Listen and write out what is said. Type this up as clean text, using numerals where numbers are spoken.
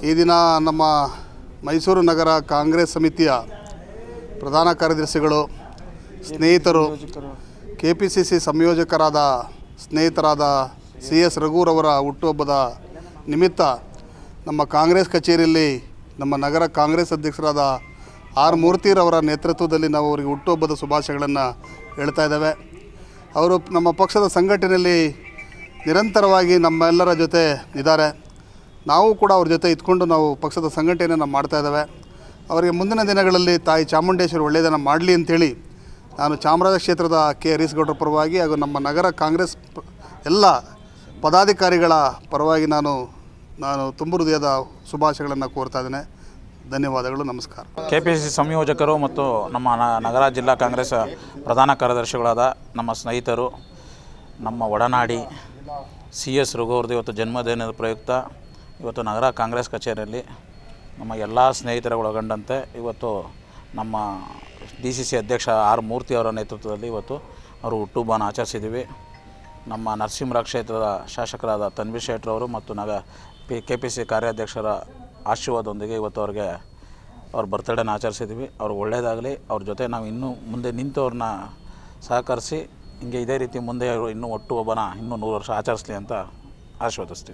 ಈ ದಿನ ನಮ್ಮ ಮೈಸೂರು ನಗರ ಕಾಂಗ್ರೆಸ್ ಸಮಿತಿಯ ಪ್ರಧಾನ ಕಾರ್ಯದರ್ಶಿಗಳು, ಸ್ನೇಹಿತರು, KPCC ಸಂಯೋಜಕರಾದ ಸ್ನೇಹಿತರಾದ CS ರಘುರವರ ಹುಟ್ಟುಹಬ್ಬದ ನಿಮಿತ್ತ ನಮ್ಮ ಕಾಂಗ್ರೆಸ್ ಕಚೇರಿಯಲ್ಲಿ ನಮ್ಮ ನಗರ ಕಾಂಗ್ರೆಸ್ ಅಧ್ಯಕ್ಷರಾದ R ಮೂರ್ತಿರವರ ನೇತೃತ್ವದಲ್ಲಿ ನಾವು ಅವರಿಗೆ ಹುಟ್ಟುಹಬ್ಬದ ಶುಭಾಶಯಗಳನ್ನು ಹೇಳ್ತಾ ಇದ್ದೇವೆ. ಅವರು ನಮ್ಮ ಪಕ್ಷದ ಸಂಘಟನೆಯಲ್ಲಿ ನಿರಂತರವಾಗಿ ನಮ್ಮೆಲ್ಲರ ಜೊತೆ ಇದ್ದಾರೆ. ನಾವು ಕೂಡ ಅವ್ರ ಜೊತೆ ಇದ್ಕೊಂಡು ನಾವು ಪಕ್ಷದ ಸಂಘಟನೆಯನ್ನು ಮಾಡ್ತಾ ಇದ್ದೇವೆ. ಅವರಿಗೆ ಮುಂದಿನ ದಿನಗಳಲ್ಲಿ ತಾಯಿ ಚಾಮುಂಡೇಶ್ವರಿ ಒಳ್ಳೆಯದನ್ನು ಮಾಡಲಿ ಅಂಥೇಳಿ ನಾನು ಚಾಮರಾಜ ಕ್ಷೇತ್ರದ K ಹರೀಶ್ ಗೌಡರ ಪರವಾಗಿ ಹಾಗೂ ನಮ್ಮ ನಗರ ಕಾಂಗ್ರೆಸ್ ಎಲ್ಲ ಪದಾಧಿಕಾರಿಗಳ ಪರವಾಗಿ ನಾನು ತುಂಬ ಹೃದಯದ ಶುಭಾಶಯಗಳನ್ನು ಕೋರ್ತಾ ಇದ್ದೇನೆ. ಧನ್ಯವಾದಗಳು, ನಮಸ್ಕಾರ. KPCC ಸಂಯೋಜಕರು ಮತ್ತು ನಮ್ಮ ನಗರ ಜಿಲ್ಲಾ ಕಾಂಗ್ರೆಸ್ ಪ್ರಧಾನ ಕಾರ್ಯದರ್ಶಿಗಳಾದ ನಮ್ಮ ಸ್ನೇಹಿತರು, ನಮ್ಮ ಒಡನಾಡಿ CS ರಘುವರ್ದು ಇವತ್ತು ಜನ್ಮದಿನದ ಪ್ರಯುಕ್ತ ಇವತ್ತು ನಗರ ಕಾಂಗ್ರೆಸ್ ಕಚೇರಿಯಲ್ಲಿ ನಮ್ಮ ಎಲ್ಲ ಸ್ನೇಹಿತರ ಒಳಗೊಂಡಂತೆ ಇವತ್ತು ನಮ್ಮ DCC ಅಧ್ಯಕ್ಷ R ಮೂರ್ತಿ ಅವರ ನೇತೃತ್ವದಲ್ಲಿ ಇವತ್ತು ಅವರು ಹುಟ್ಟುಹಬ್ಬನ ಆಚರಿಸಿದ್ದೀವಿ. ನಮ್ಮ ನರಸೀಪುರ ಕ್ಷೇತ್ರದ ಶಾಸಕರಾದ ತನ್ವೀರ್ ಶೆಟ್ಟರವರು ಮತ್ತು KPCC ಕಾರ್ಯಾಧ್ಯಕ್ಷರ ಆಶೀರ್ವಾದದೊಂದಿಗೆ ಇವತ್ತು ಅವ್ರ ಬರ್ತ್ಡೇನ ಆಚರಿಸಿದ್ದೀವಿ. ಅವ್ರಿಗೆ ಒಳ್ಳೆಯದಾಗಲಿ. ಅವ್ರ ಜೊತೆ ನಾವು ಇನ್ನೂ ಮುಂದೆ ನಿಂತು ಅವ್ರನ್ನ ಸಹಕರಿಸಿ ಹಿಂಗೆ ಇದೇ ರೀತಿ ಮುಂದೆ ಇನ್ನೂ ಹುಟ್ಟುಹಬ್ಬನ ಇನ್ನೂ 100 ವರ್ಷ ಆಚರಿಸಲಿ ಅಂತ ಆಶೀರ್ವದಿಸ್ತೀವಿ.